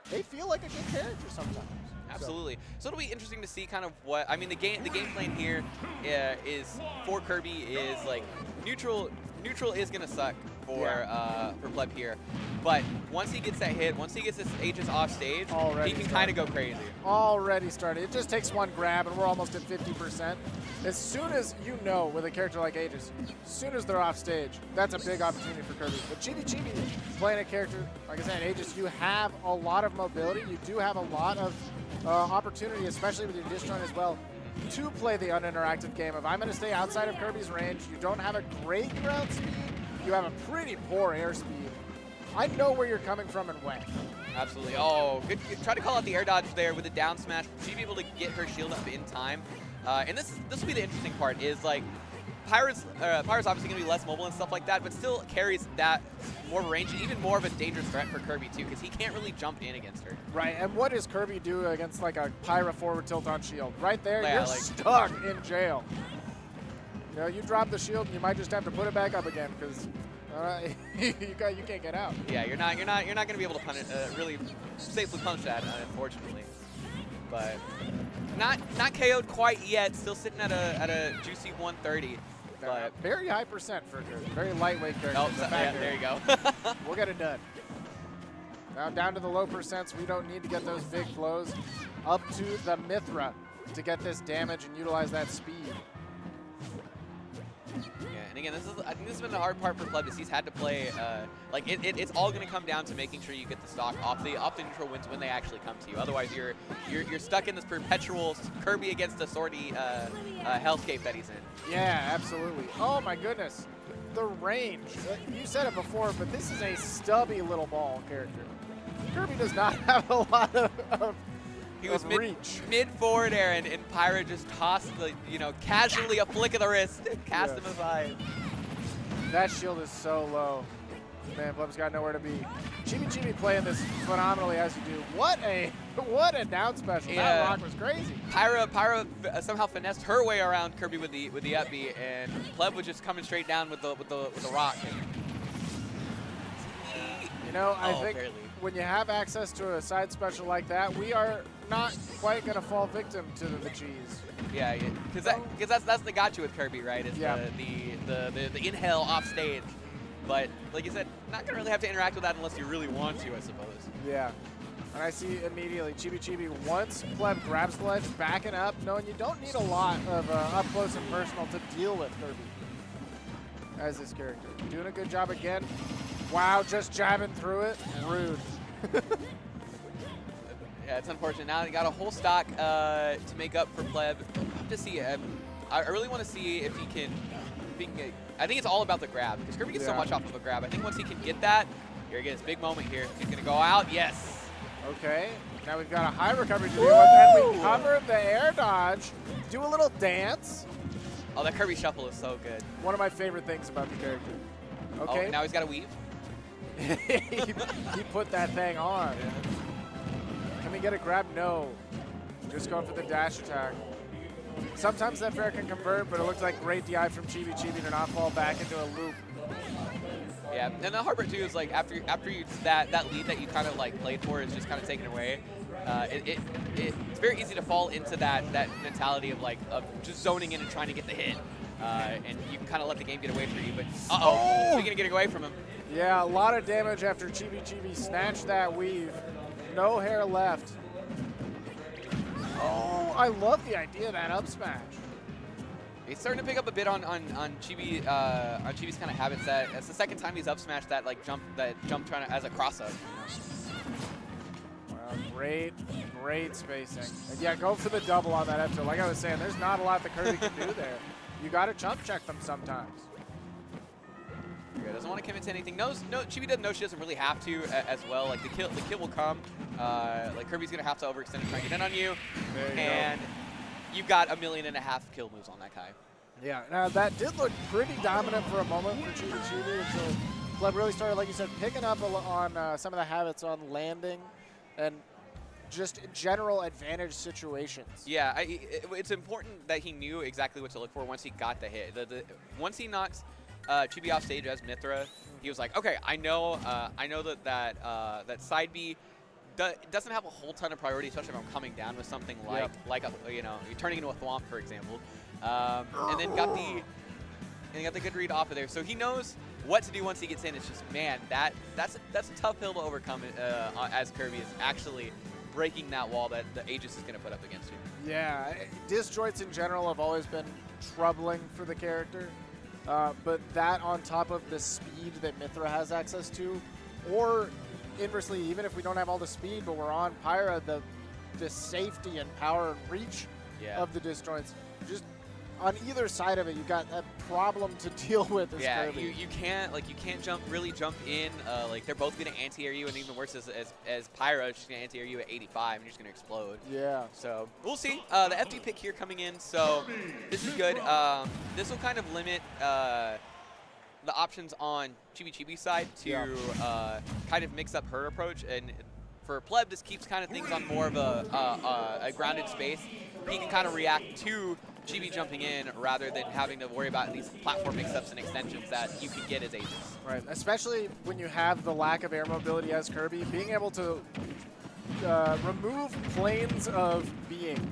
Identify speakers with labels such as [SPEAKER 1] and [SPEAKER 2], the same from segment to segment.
[SPEAKER 1] they feel like a good character sometimes.
[SPEAKER 2] Absolutely. So it'll be interesting to see kind of what I mean. The game plan here is for Kirby is like neutral. Neutral is gonna suck for Pleb here, but once he gets that hit, once he gets his Aegis off stage, he can kind of go crazy.
[SPEAKER 1] Already started. It just takes one grab, and we're almost at 50%. As soon as you know with a character like Aegis, as soon as they're off stage, that's a big opportunity for Kirby. But Chibi-Chibi playing a character, like I said, Aegis, you have a lot of mobility. You do have a lot of opportunity, especially with your dish joint as well, to play the uninteractive game of I'm going to stay outside of Kirby's range. You don't have a great ground speed. You have a pretty poor air speed. I know where you're coming from and when.
[SPEAKER 2] Absolutely. Oh, good. Try to call out the air dodge there with a down smash. She'd be able to get her shield up in time. And this will be the interesting part is like Pyra's obviously going to be less mobile and stuff like that, but still carries that more range, even more of a dangerous threat for Kirby too, because he can't really jump in against her.
[SPEAKER 1] Right, and what does Kirby do against like a Pyra forward tilt on shield? Right there,
[SPEAKER 2] yeah,
[SPEAKER 1] you're stuck in jail. You know, you drop the shield and you might just have to put it back up again because you can't get out.
[SPEAKER 2] Yeah, you're not going to be able to punish, really safely punish that, unfortunately. But not KO'd quite yet. Still sitting at a juicy 130. But
[SPEAKER 1] very high percent for Kirby. Very lightweight character.
[SPEAKER 2] Oh, yeah, there you go.
[SPEAKER 1] We'll get it done. Now down to the low percents. We don't need to get those big flows. Up to the Mithra to get this damage and utilize that speed.
[SPEAKER 2] Yeah, and again, I think this has been the hard part for Pleb is he's had to play, like it's all going to come down to making sure you get the stock off the neutral wins when they actually come to you. Otherwise, you're stuck in this perpetual Kirby against the sortie hellscape that he's in.
[SPEAKER 1] Yeah, absolutely. Oh my goodness, the range. You said it before, but this is a stubby little ball character. Kirby does not have a lot of
[SPEAKER 2] he was
[SPEAKER 1] mid
[SPEAKER 2] forward air, and Pyra just tossed the, casually a flick of the wrist, cast him aside.
[SPEAKER 1] That shield is so low. Man, Pleb's got nowhere to be. Chibi-Chibi playing this phenomenally as you do. What a down special.
[SPEAKER 2] Yeah.
[SPEAKER 1] That rock was crazy.
[SPEAKER 2] Pyra somehow finessed her way around Kirby with the up B, and Pleb was just coming straight down with the rock.
[SPEAKER 1] You know, I think
[SPEAKER 2] barely.
[SPEAKER 1] When you have access to a side special like that, we are not quite going to fall victim to the cheese.
[SPEAKER 2] Yeah, because that's the gotcha with Kirby, right? It's the inhale off stage. But like you said, not gonna really have to interact with that unless you really want to, I suppose.
[SPEAKER 1] Yeah, and I see immediately Chibi-Chibi once Pleb grabs the ledge, backing up, knowing you don't need a lot of up close and personal to deal with Kirby as this character. Doing a good job again. Wow, just jabbing through it. Rude.
[SPEAKER 2] Yeah, it's unfortunate. Now they got a whole stock to make up for Pleb. I'll have to see. I really want to see if he can. I think it's all about the grab because Kirby gets so much off of a grab. I think once he can get that, here again, it's a big moment here. He's gonna go out. Yes.
[SPEAKER 1] Okay. Now we've got a high recovery to deal with, and we cover the air dodge. Do a little dance.
[SPEAKER 2] Oh, that Kirby shuffle is so good.
[SPEAKER 1] One of my favorite things about the character. Okay.
[SPEAKER 2] Oh, now he's got to weave.
[SPEAKER 1] he put that thing on. Can we get a grab? No. Just going for the dash attack. Sometimes that fair can convert, but it looks like great DI from Chibi-Chibi to not fall back into a loop.
[SPEAKER 2] Yeah, and the hard part too is like after you that lead that you kind of like played for is just kind of taken away. It's very easy to fall into that mentality of just zoning in and trying to get the hit, and you can kind of let the game get away from you. But so you're gonna get away from him.
[SPEAKER 1] Yeah, a lot of damage after Chibi-Chibi snatched that weave. No hair left. Oh, I love the idea of that up smash.
[SPEAKER 2] He's starting to pick up a bit on Chibi on Chibi's kind of habits. That's the second time he's up smashed that jump trying to as a cross up.
[SPEAKER 1] Wow, great spacing. And yeah, go for the double on that episode. Like I was saying, there's not a lot that Kirby can do there. You got to chump check them sometimes.
[SPEAKER 2] Yeah, doesn't want to commit to anything. Chibi doesn't know she doesn't really have to as well. Like the kill will come. Like Kirby's gonna have to overextend and try and get in on you. And you've got 1.5 million kill moves on that guy.
[SPEAKER 1] Yeah, now that did look pretty dominant for a moment for Chibi-Chibi until Pleb really started, like you said, picking up on some of the habits on landing and just general advantage situations.
[SPEAKER 2] Yeah, it's important that he knew exactly what to look for once he got the hit. Once he knocks Chibi off stage as Mithra, he was like, okay, I know that side B doesn't have a whole ton of priority, especially if I'm coming down with something like you're turning into a Thwomp, for example. And then got the good read off of there. So he knows what to do once he gets in. It's just, man, that's a tough hill to overcome as Kirby is actually breaking that wall that the Aegis is going to put up against you.
[SPEAKER 1] Yeah, disjoints in general have always been troubling for the character. But that on top of the speed that Mythra has access to, or inversely, even if we don't have all the speed, but we're on Pyra, the safety and power and reach of the disjoints, just on either side of it, you got a problem to deal with. As Kirby.
[SPEAKER 2] you can't really jump in. Like they're both going to anti-air you, and even worse as Pyra, she's going to anti-air you at 85, and you're just going to explode. Yeah. So we'll see. The FD pick here coming in, so this is good. This will kind of limit the options on Chibi-Chibi's side to kind of mix up her approach, and for Pleb, this keeps kind of things on more of a grounded space. He can kind of react to Chibi jumping in rather than having to worry about these platform mix-ups and extensions that you can get as Aegis.
[SPEAKER 1] Right, especially when you have the lack of air mobility as Kirby, being able to remove planes of being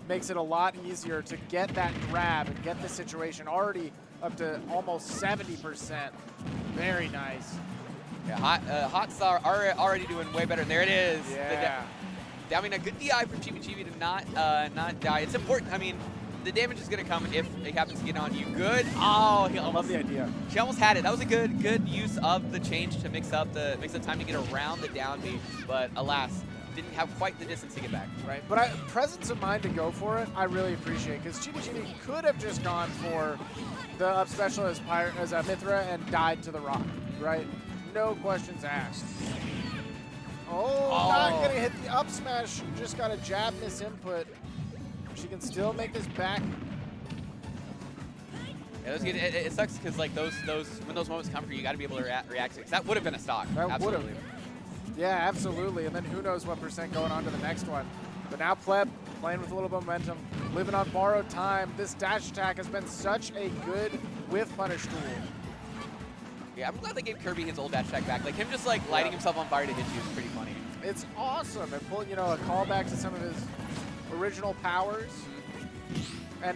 [SPEAKER 1] makes it a lot easier to get that grab and get the situation already up to almost 70%. Very nice.
[SPEAKER 2] Yeah, Hot Star already doing way better. There it is.
[SPEAKER 1] Yeah.
[SPEAKER 2] I mean, a good DI for Chibi-Chibi to not die. It's important. I mean, the damage is going to come if it happens to get on you. Good. Oh, I
[SPEAKER 1] love the idea.
[SPEAKER 2] She almost had it. That was a good use of the change to mix the time to get around the down B, but alas, didn't have quite the distance to get back.
[SPEAKER 1] Right, but presence of mind to go for it, I really appreciate, because Chibi-Chibi could have just gone for the up special as Mythra and died to the rock, right? No questions asked. Oh, not gonna hit the up smash. Just got a jab miss input. She can still make this back.
[SPEAKER 2] Yeah, it sucks because like when those moments come for you, you got to be able to react to it. Because that would have been a stock.
[SPEAKER 1] That would have. Yeah, absolutely. And then who knows what percent going on to the next one. But now Pleb playing with a little momentum, living on borrowed time. This dash attack has been such a good whiff punish tool.
[SPEAKER 2] Yeah, I'm glad they gave Kirby his old dash attack back. Like him just like lighting himself on fire to hit you is pretty funny.
[SPEAKER 1] It's awesome. And pulling, a callback to some of his original powers. And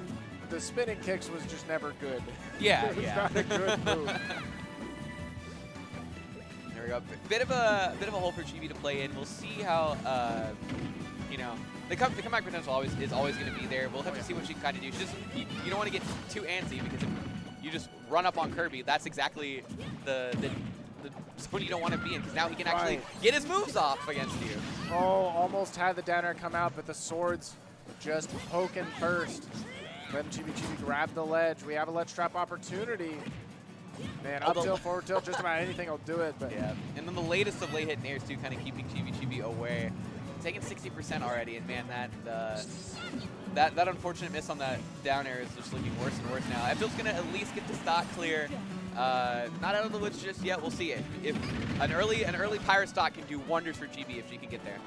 [SPEAKER 1] the spinning kicks was just never good.
[SPEAKER 2] Yeah,
[SPEAKER 1] it was not a good move.
[SPEAKER 2] There we go. Bit of a hole for Chibi to play in. We'll see how the comeback potential is always going to be there. We'll have to see what she can kind of do. You don't want to get too antsy because if you just run up on Kirby, that's exactly the zone you don't want to be in, because now he can actually get his moves off against you.
[SPEAKER 1] Oh, almost had the down air come out, but the swords just poking first. Then Chibi-Chibi grabbed the ledge. We have a ledge trap opportunity. Man, up tilt, forward tilt, just about anything will do it. But
[SPEAKER 2] yeah, and then the latest of late hit nairs too, kind of keeping Chibi-Chibi away. Taking 60% already, and man, that unfortunate miss on that down air is just looking worse and worse now. Ephil's gonna at least get the stock clear. Not out of the woods just yet. We'll see it. If an early Pyra stock can do wonders for Chibi if she can get there.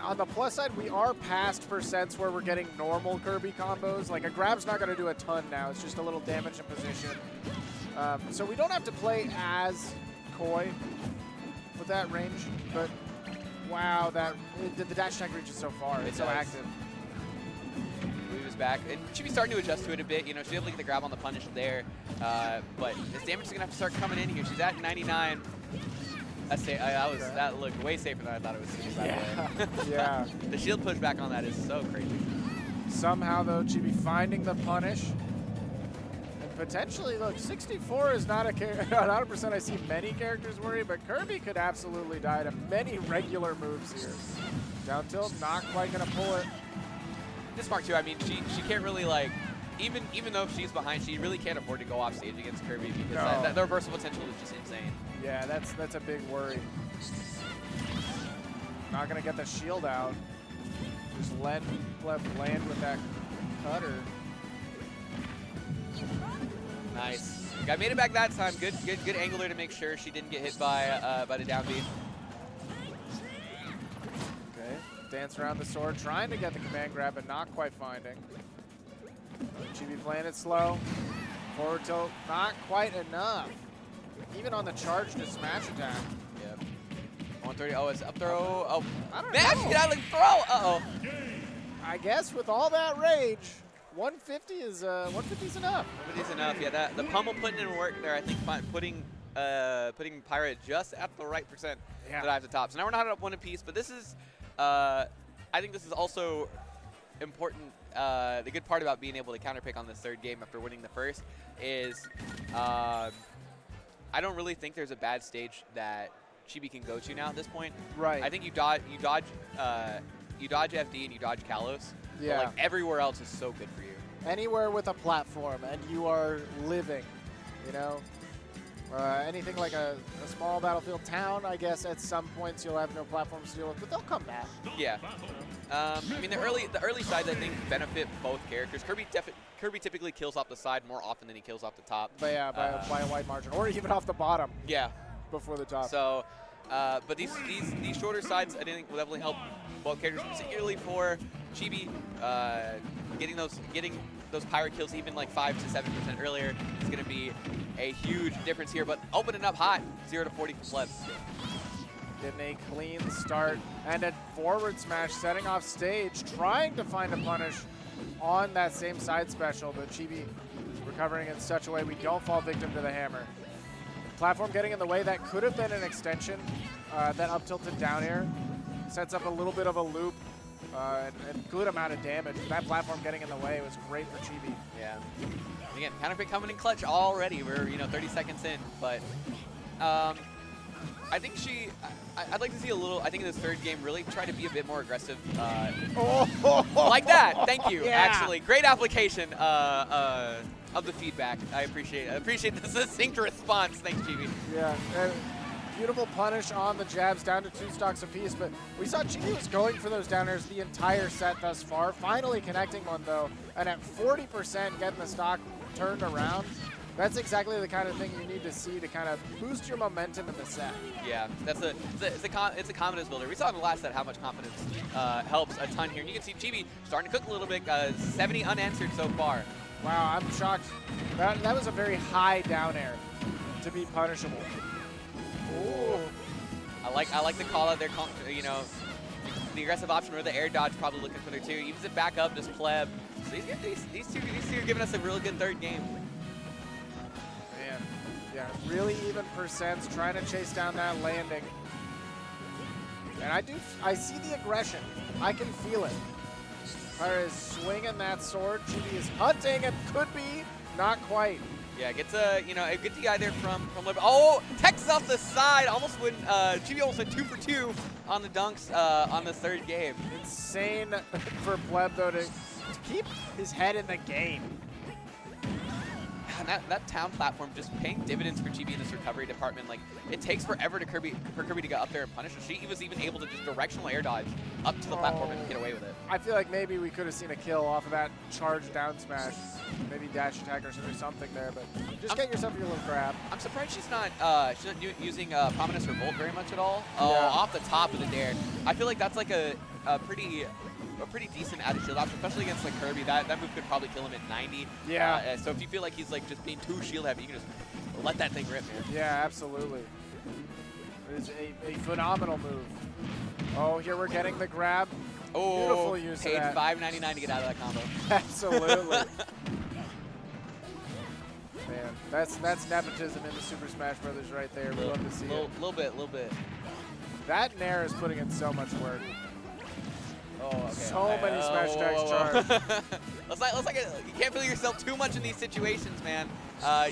[SPEAKER 1] On the plus side, we are past percents where we're getting normal Kirby combos. Like a grab's not gonna do a ton now. It's just a little damage in position. So we don't have to play as coy with that range, but wow, the dash attack reaches so far. It's so active.
[SPEAKER 2] Weave is back, and Chibi's starting to adjust to it a bit. She's able to get the grab on the punish there, but this damage is gonna have to start coming in here. She's at 99. That looked way safer than I thought it was gonna be.
[SPEAKER 1] Yeah.
[SPEAKER 2] The shield pushback on that is so crazy.
[SPEAKER 1] Somehow though, Chibi finding the punish. Potentially, look, 64 is not a 100% I see many characters worry, but Kirby could absolutely die to many regular moves here. Down tilt, not quite going to pull it.
[SPEAKER 2] This Mark too, I mean, she can't really, like, even though she's behind, she really can't afford to go off stage against Kirby because the reversal potential is just insane.
[SPEAKER 1] Yeah, that's a big worry. Not going to get the shield out. Just let Pleb land with that cutter.
[SPEAKER 2] Nice. Guy made it back that time. Good angle there to make sure she didn't get hit by the down B.
[SPEAKER 1] Okay. Dance around the sword, trying to get the command grab, but not quite finding. Chibi playing it slow. Forward tilt, not quite enough. Even on the charge to smash attack.
[SPEAKER 2] Yep. 130. Oh, it's up throw. Oh,
[SPEAKER 1] I don't
[SPEAKER 2] man,
[SPEAKER 1] know.
[SPEAKER 2] she got like throw. Uh-oh.
[SPEAKER 1] I guess with all that rage, 150 is enough.
[SPEAKER 2] 150 is enough. Yeah, that the pummel putting in work there. I think putting Pirate just at the right percent to dive to top. So now we're not at 1 apiece, but this is, I think this is also important. The good part about being able to counterpick on this third game after winning the first is I don't really think there's a bad stage that Chibi can go to now at this point.
[SPEAKER 1] Right.
[SPEAKER 2] I think you dodge FD and you dodge Kalos.
[SPEAKER 1] Yeah.
[SPEAKER 2] But like everywhere else is so good for you.
[SPEAKER 1] Anywhere with a platform and you are living, you know. Anything like a small battlefield town, I guess at some points you'll have no platforms to deal with, but they'll come back.
[SPEAKER 2] Yeah. I mean, the early sides I think benefit both characters. Kirby typically kills off the side more often than he kills off the top.
[SPEAKER 1] But yeah, by a wide margin, or even off the bottom.
[SPEAKER 2] Yeah.
[SPEAKER 1] Before the top.
[SPEAKER 2] So, but these shorter sides I think will definitely help both characters, particularly for Chibi. Getting those pirate kills even like 5 to 7% earlier is going to be a huge difference here. But opening up hot, 0 to 40 for Pleb.
[SPEAKER 1] Getting a clean start and a forward smash, setting off stage, trying to find a punish on that same side special, but Chibi recovering in such a way we don't fall victim to the hammer. Platform getting in the way, that could have been an extension. That up tilted down air sets up a little bit of a loop and a good amount of damage. That platform getting in the way was great for Chibi.
[SPEAKER 2] Yeah. Again, counterpick coming in clutch already. We're 30 seconds in, but I think I'd like to see a little, I think in this third game, really try to be a bit more aggressive. Like that. Thank you,
[SPEAKER 1] yeah.
[SPEAKER 2] Actually. Great application of the feedback. I appreciate the succinct response. Thanks, Chibi.
[SPEAKER 1] Yeah. Beautiful punish on the jabs, down to 2 stocks apiece, but we saw Chibi was going for those downers the entire set thus far, finally connecting one though, and at 40% getting the stock turned around. That's exactly the kind of thing you need to see to kind of boost your momentum in the set.
[SPEAKER 2] Yeah, it's a confidence builder. We saw in the last set how much confidence helps a ton here. And you can see Chibi starting to cook a little bit, 70 unanswered so far.
[SPEAKER 1] Wow, I'm shocked. That was a very high down air to be punishable. Ooh.
[SPEAKER 2] I like the call out there, the aggressive option or the air dodge probably looking for there too. Evens it back up, just Pleb. So these two are giving us a real good third game.
[SPEAKER 1] Man, yeah, really even percents, trying to chase down that landing. And I see the aggression. I can feel it. Pyre is swinging that sword. Chibi is hunting and could be, not quite.
[SPEAKER 2] Yeah, gets a good DI there from Liberty. Oh, Texas off the side. Chibi almost went 2 for 2 on the dunks on the third game.
[SPEAKER 1] Insane for Pleb though to keep his head in the game.
[SPEAKER 2] And that town platform just paying dividends for Chibi in this recovery department. Like, it takes forever for Kirby to get up there and punish her. She was even able to just directional air dodge up to the platform and get away with it.
[SPEAKER 1] I feel like maybe we could have seen a kill off of that charge down smash. Maybe dash attack or something there, but just get yourself your little grab.
[SPEAKER 2] I'm surprised she's not using Prominence or Volt very much at all.
[SPEAKER 1] Yeah.
[SPEAKER 2] Off the top of the dare. I feel like that's like a pretty decent added shield option, especially against like Kirby. That move could probably kill him at 90.
[SPEAKER 1] Yeah.
[SPEAKER 2] So if you feel like he's like just being too shield heavy, you can just let that thing rip, man.
[SPEAKER 1] Yeah, absolutely. It is a phenomenal move. Oh, here we're getting the grab.
[SPEAKER 2] Oh,
[SPEAKER 1] beautiful use
[SPEAKER 2] paid
[SPEAKER 1] of that.
[SPEAKER 2] $5.99 to get out of that combo.
[SPEAKER 1] Absolutely. Man, that's nepotism in the Super Smash Brothers right there. We love to see it.
[SPEAKER 2] Little bit.
[SPEAKER 1] That Nair is putting in so much work.
[SPEAKER 2] Oh, okay.
[SPEAKER 1] So many smash attacks charged.
[SPEAKER 2] You can't feel yourself too much in these situations, man.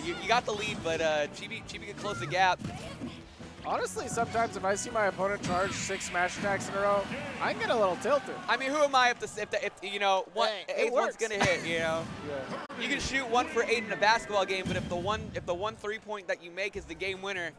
[SPEAKER 2] You got the lead, but Chibi could close the gap.
[SPEAKER 1] Honestly, sometimes if I see my opponent charge 6 smash attacks in a row, I can get a little tilted.
[SPEAKER 2] I mean, who am I if one
[SPEAKER 1] Hey,
[SPEAKER 2] eighth one's gonna hit?
[SPEAKER 1] Yeah.
[SPEAKER 2] You can shoot 1 for 8 in a basketball game, but if the one 3-point that you make is the game winner,